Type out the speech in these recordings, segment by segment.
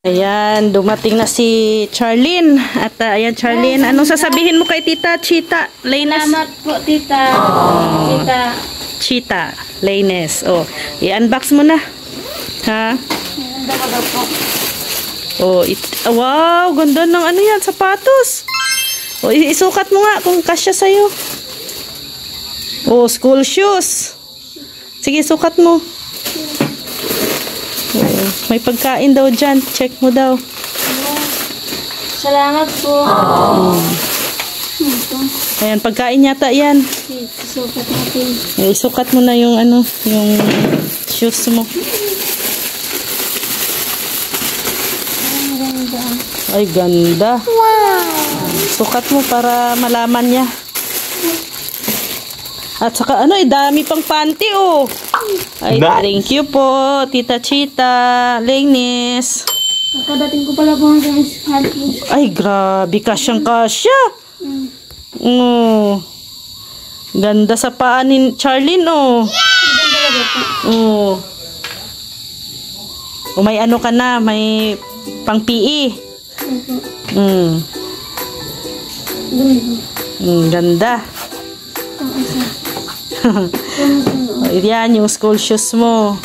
Ayan, dumating na si Charlene. At ayan, Charlene, anong sasabihin mo kay Tita Chita Laines? Salamat po, Tita. Tita. Chita Laines. Oh, i-unbox mo na. Ha? Ganda ko daw po. Oh, wow, ganda ng ano yan, sapatos. Oh, isukat mo nga kung kasya sa'yo. Oh, school shoes. Sige, sukat mo. Oh, may pagkain daw dyan. Check mo daw. Salamat po. Ayan, pagkain yata yan. Sukat natin. Isukat mo na yung ano, yung shoes mo. Ganda. Ay, ganda. Wow! Sukat mo para malaman niya. At saka ano, dami pang panty, oh. Ay, nice. Thank you po, Tita Chita Laines. Kakadating ko pala po hanggang panty. Ay, grabe, kasyang kasya. Oh. Ganda sa paa ni Charlene, oh. Ganda talaga po. Oh. O may ano ka na, may pang PE. Ganda. Yan yung school shoes mo.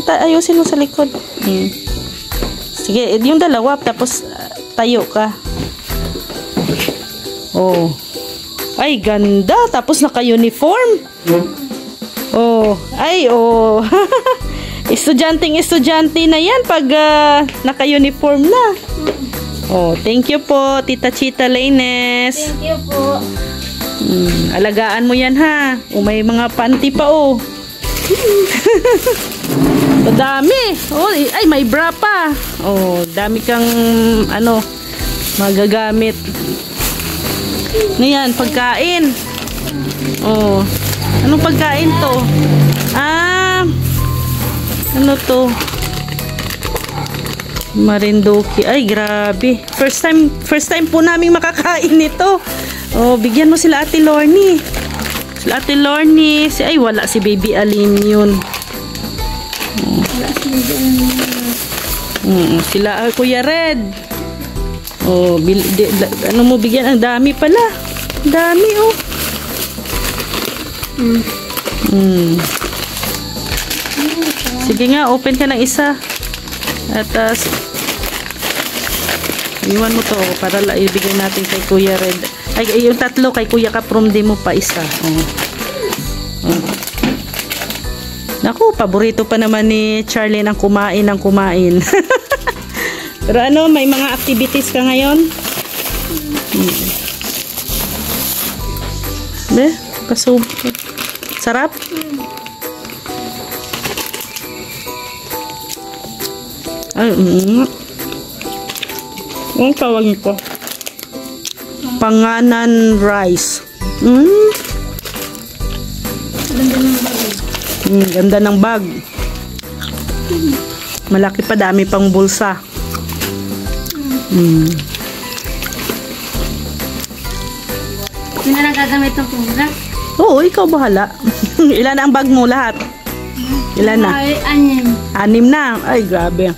Ayusin mo sa likod. Sige, yung dalawa tapos tayo ka. Oh. Ay, ganda. Tapos naka-uniform. Oh. Ay, oh. Estudyante na yan pag naka-uniform na. Oh, thank you po, Tita Chita Laines. Thank you po. Alagaan mo yan, ha. O, may mga panty pa, oh. O, dami. Oh, ay, may bra pa. Oh, dami kang, ano, magagamit. Ano yan? Pagkain. Oh. Anong pagkain to? Ah, ano to? Marindoki. Ay, grabe. First time po namin makakain nito. Oh, bigyan mo sila Ate Lorny. Sila Ate Lorny. Ay, wala si Baby Alim yun. Wala si Baby Alim. Sila Kuya Red. Oh, ano mo bigyan? Ang dami pala. Ang dami, oh. Sige nga, open ka ng isa. At iwan mo to para ibigay natin kay Kuya Red. Ay, yung tatlo kay Kuya Kaprom, di mo pa isa. Naku, paborito pa naman ni Charlene ang kumain ng kumain. Pero ano, may mga activities ka ngayon? Be, sarap? Ay, ang tawag nito? Panganan rice. Ganda ng bag. Malaki pa, dami pang bulsa. Hindi na gagamit ng pumula? Oo, ikaw bahala. Ilan ang bag mo lahat? Ilan na? Ay, 6. 6 na. Ay, grabe.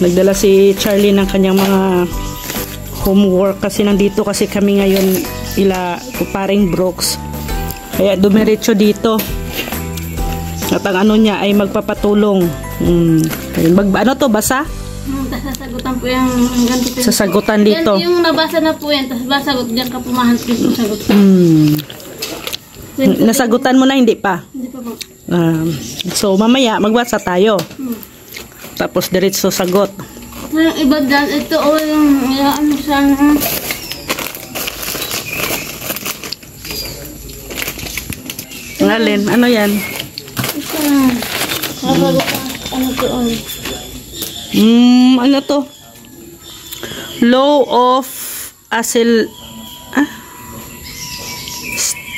Nagdala si Charlie ng kanyang mga homework kasi nandito kasi kami ngayon kuparing Brooks. Kaya dumiretso dito. At ang ano niya ay magpapatulong. Ano to, basa? Sasagutan po yung ganito. Sasagutan dito. Yan yung nabasa na po yan. Tapos basagot diyan ka pumahan po yung sagutan. Nasagutan mo na, hindi pa? Hindi pa po. So mamaya magbasa tayo. Tapos diretso sagot. Yung iba dyan, ito o yung ano sana. Alin, ano yan? Ito na. Sasagutan. Ano to o? Ano to? Law of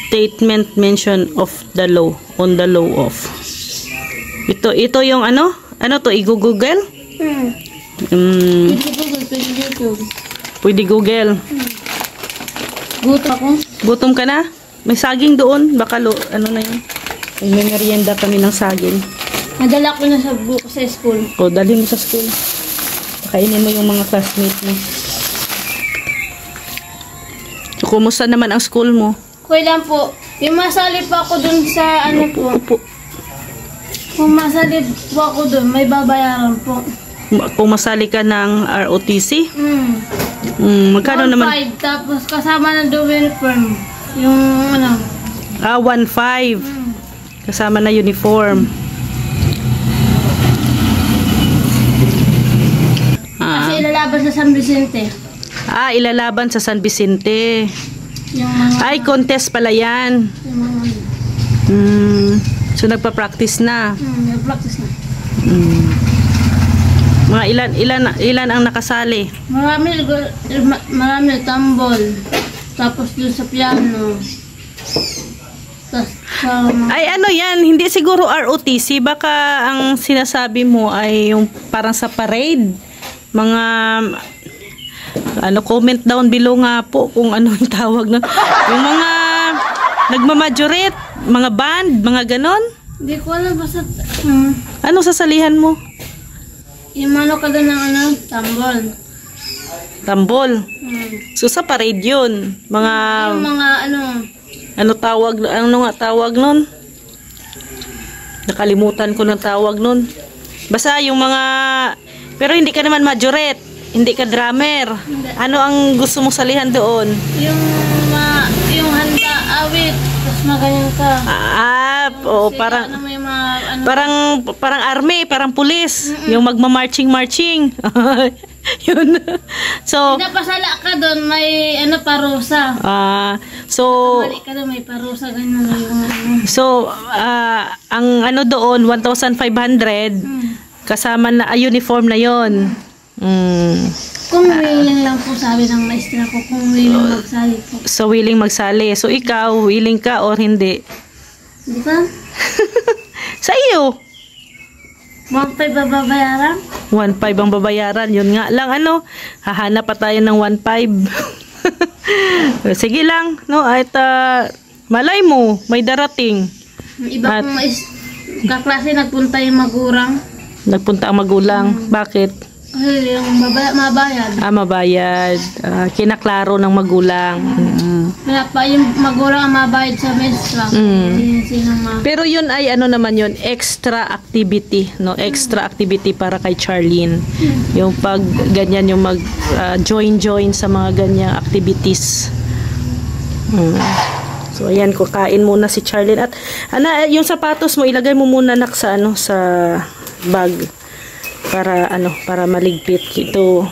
statement mention of the law, on the law of. Ito yung ano? Ano to? I-google? Pwede Google, pwede YouTube. Pwede Google. Gutom ako. Gutom ka na? May saging doon. Baka ano na yun. May merienda kami ng saging. Madala ko na sa buko sa school. O, dalhin mo sa school. Kainin mo yung mga classmates mo. So, kumusta naman ang school mo? Okay lang po. Yung masali pa ako dun sa ano po. Opo. Kung masali po ako dun, may babayaran po. Kung masali ka ng ROTC, magkano naman? 1.5, tapos kasama ng dual firm. Yung ano. 1.5. Kasama na uniform. Kasi ilalaban sa San Vicente. Ilalaban sa San Vicente. Yung mga, Contest pala yan. yung mga, So, nagpa-practice na. nag-practice na. Mga ilan ang nakasali? Marami tambol. Tapos dun sa piano. Tapos sa Ano yan? Hindi siguro ROTC. Baka ang sinasabi mo ay yung parang sa parade. Mga comment down below nga po kung ano yung tawag na. Yung mga nagmamajorate, mga band, mga ganon. Hindi ko alam basta Ano sasalihan mo? yung mano ka doon ng ano, tambol. Tambol. So sa parade yun. Mga Yung mga ano, ano nga tawag nun? Nakalimutan ko ng tawag nun. Basta yung mga pero hindi ka naman majorette, hindi ka drummer. Ano ang gusto mong salihan doon? yung handa awit, tapos maganyan ka. Oo, Kasi parang ano, may mga, ano, parang army, parang pulis, yung magma-marching. Yun. So, pinapasala ka doon, may ano, parusa. so Mali ka doon, may parusa, ganyan yung ano. So, ang ano doon 1,500 kasama na uniform na 'yon. Kung willing lang po, sabi ng maestra ko, kung willing magsali po. So willing magsali. So ikaw, willing ka or hindi? Di ba? Sa iyo. 1.5 babayaran? 1.5 ang babayaran. Yun nga lang hahanap pa tayo ng 1.5. Sige lang, no? At malay mo, may darating. Yung iba kong kaklase nagpunta yung magurang. Nagpunta ang magulang. Bakit? Ay, yung mabayad. Mabayad. Kinaklaro ng magulang. Wala pa yung magurang ang mabayad sa mestra. Pero yun ay naman yun, extra activity, no? Extra activity para kay Charlene. Yung pag ganyan yung mag join sa mga ganyang activities. So ayan, kukain muna si Charlene at yung sapatos mo ilagay mo muna sa sa bag para maligpit ito.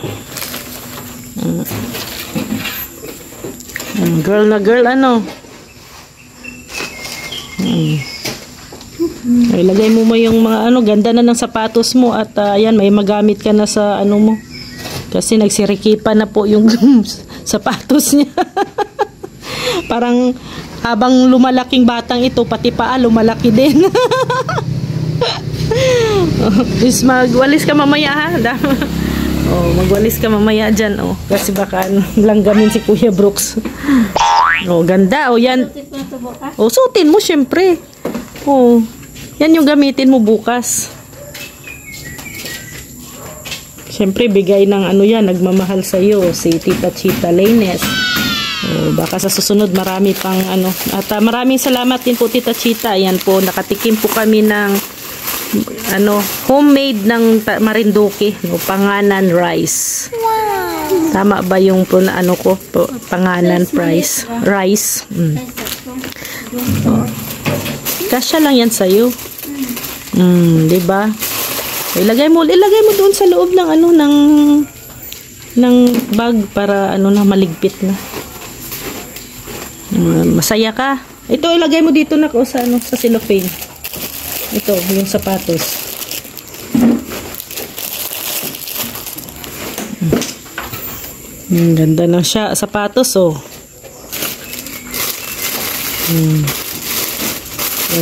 Girl na girl ilagay mo yung mga ganda na ng sapatos mo at ayan, may magamit ka na sa mo kasi nagsirikipan na po yung sapatos niya. Parang habang lumalaking batang ito, pati paa lumalaki din. Is magwalis ka mamaya ha. Magwalis ka mamaya dyan kasi baka langgamin si Kuya Brooks. Ganda yan. Suotin mo syempre. Yan yung gamitin mo bukas. Syempre bigay ng yan, nagmamahal sa iyo si Tita Chita Laines. Baka sa susunod marami pang at maraming salamat din po Tita Chita. Ayan po, nakatikim po kami ng homemade ng Marinduque, Panganan rice. Wow. Tama ba yung Panganan rice? Kasya lang yan sa'yo. 'Di ba? Ilagay mo doon sa loob ng ng bag para na maligpit na. Masaya ka. Ito ilagay mo dito na sa cellophane. Ito, yung sapatos. Ganda ng sapatos,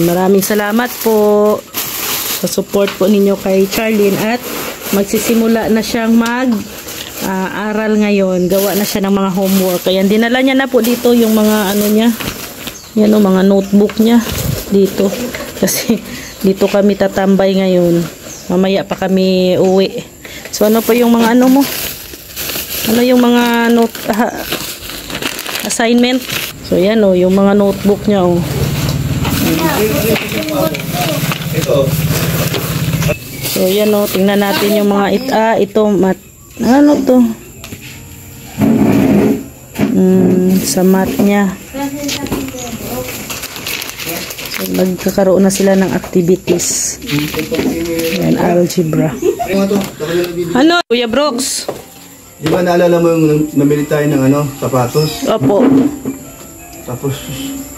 Maraming salamat po sa support po ninyo kay Charlene at magsisimula na siyang aral ngayon. Gawa na siya ng mga homework. Kaya dinala niya na po dito yung mga niya. Yan mga notebook niya dito. Kasi dito kami tatambay ngayon. Mamaya pa kami uwi. So ano pa yung mga ano mo? Ano yung mga note, assignment? So yan oh, yung mga notebook niya oh. So yan oh, tingnan natin yung mga ito ano to? Sa math niya. So nagkakaroon na sila ng activities. Yan, algebra. Ano, Kuya Brooks? Di ba naalala mo yung namili tayo ng sapatos? Opo. Tapos,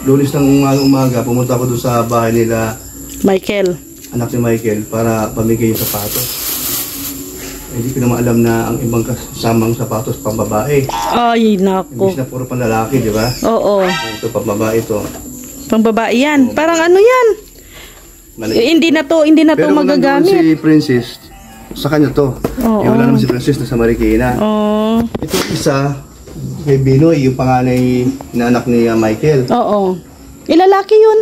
Lunes ng umaga, pumunta ako doon sa bahay nila, Michael. anak ni Michael, para pamigay yung sapatos. Hindi ko naman alam na ang ibang kasamang sapatos pang babae. Ay, nako. Imbis na puro pang lalaki, di ba? Oo. Ito pang babae ito. Pang babae yan. Parang ano yan? Hindi na to Pero magagamit. si Princess, sa kanya to. Oo. Eh, wala naman si Princess na sa Marikina. Oo. Ito isa, kay Binoy, yung panganay na anak ni Michael. Oo. Ilalaki yun.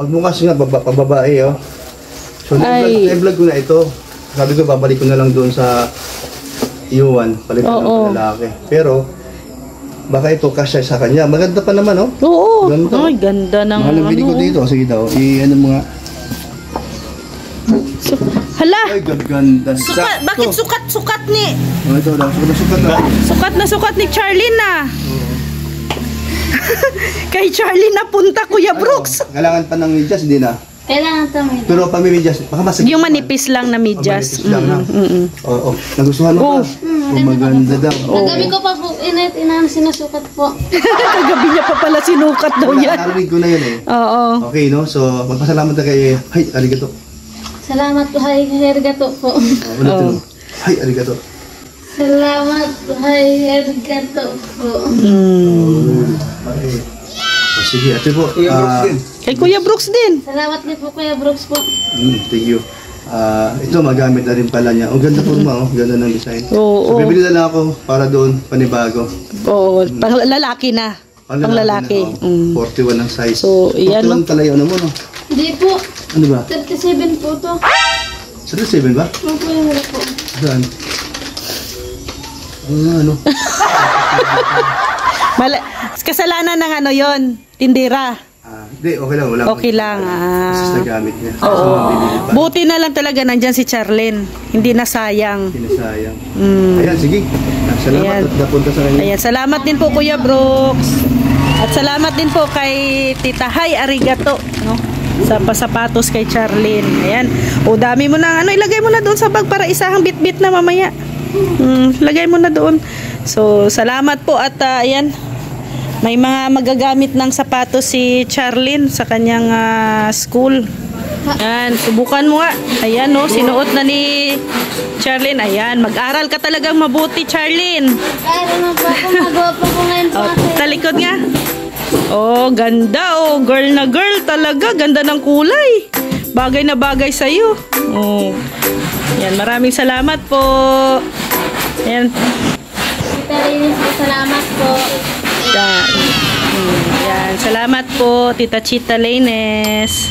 Pagbukas nga, pababae, oh. So, na-vlog ko na ito. Sabi ko, babalik ko na lang doon sa iuwan. Palitan ng lalaki. Pero, baka ito kasya sa kanya. Maganda pa naman, oh. Oo. Ganda. Ay, ganda ng Mahal ang bili ko dito. Sige daw. I-ano mo nga. Hala! Ay, ganda. Bakit sukat ni? Oh, ito daw. Sukat na. Sukat ni Charlene na. Kay Charlene na punta, Kuya Brooks. Kailangan pa ng medyas, hindi na. Kailangan tamid. Pero pamimidyas, baka masakit. Yung manipis lang na medyas. Manipis lang na. Oo. Nagustuhan mo ba? Maganda daw. Nagabi ko pa po, sinusukat po. Kagabi niya pa pala sinukat daw yan. Narinig ko na yun eh. Oo. Okay, no? So, magpasalamat na kay... Hay, arigato. Salamat po, hay, arigato po. Ulit yun. Hay, arigato. Salamat po, hay, arigato po. Okay. O, sige, ate po. Kay Kuya Brooks din. Salamat din po, Kuya Brooks po. Thank you. Ito, magamit na rin pala niya. Ang ganda po naman, oh. Ganda ng design. Oo. So, bibili na lang ako para doon, panibago. Oo, pang lalaki na. Pang lalaki. Na, 41 ang size. So, iyan, 41 pala yun, ano mo, no? Hindi po. Ano ba? 37 po to. 37 ba? Ano po yung wala po? Saan? Ano? Kasalanan ng ano yon, tindera. Hindi, okay lang. Wala. Okay lang. Kasi nagamit niya. Oo. Buti na lang talaga nandyan si Charlene. Hindi na sayang. Pinasayang. Ayan, sige. Salamat Ayan. at napunta sa kanya. Ayan, salamat din po Kuya Brooks. At salamat din po kay Tita Hay Arigato, no? Sa pasapatos kay Charlene. Ayan. O dami mo na, ilagay mo na doon sa bag para isahang bit-bit na mamaya. Lagay mo na doon. So, salamat po at ayan. May mga magagamit ng sapatos si Charlene sa kanyang school. Ayan, subukan mo nga. Ayan, no, sinuot na ni Charlene. Ayan, mag-aral ka talagang mabuti, Charlene. Kaya na po ako, magawa po ko ngayon po. Talikod nga. Oh, ganda. Oh, girl na girl talaga. Ganda ng kulay. Bagay na bagay sa'yo. Oh. Yan, maraming salamat po. Ayan. Tita Linis po, salamat po. Yan. Yan. Salamat po, Tita Chita Laines.